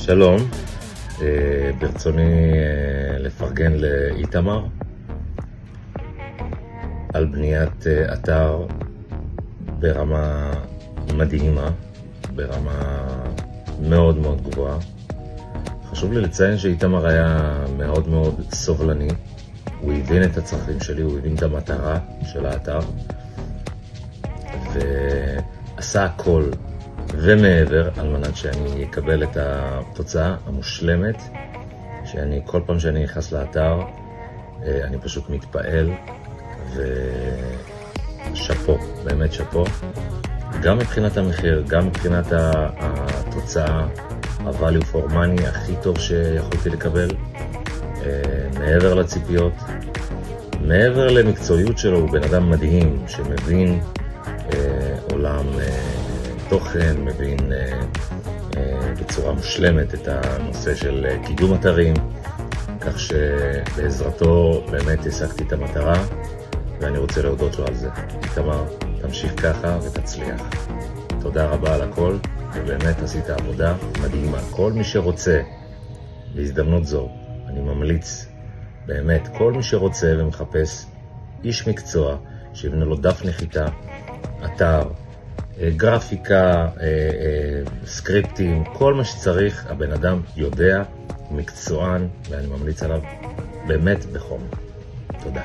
שלום, ברצוני לפרגן לאיתמר על בניית אתר ברמה מדהימה, ברמה מאוד מאוד גבוהה. חשוב לי לציין שאיתמר היה מאוד מאוד סובלני, הוא הבין את הצרכים שלי, הוא הבין את המטרה של האתר ועשה הכל ומעבר על מנת שאני אקבל את התוצאה המושלמת, שאני כל פעם שאני נכנס לאתר אני פשוט מתפעל ושפו, באמת שפו, גם מבחינת המחיר, גם מבחינת התוצאה, ה-value for money הכי טוב שיכולתי לקבל, מעבר לציפיות, מעבר למקצועיות שלו. הוא בן אדם מדהים שמבין עולם תוכן, מבין בצורה מושלמת את הנושא של קידום אתרים, כך שבעזרתו באמת השגתי את המטרה ואני רוצה להודות לו על זה. איתמר, תמשיך ככה ותצליח. תודה רבה על הכל, ובאמת עשית עבודה מדהימה. כל מי שרוצה, בהזדמנות זו, אני ממליץ, באמת, כל מי שרוצה ומחפש איש מקצוע שיבנה לו דף נחיתה, אתר, גרפיקה, סקריפטים, כל מה שצריך, הבן אדם יודע, מקצוען, ואני ממליץ עליו באמת בחום. תודה.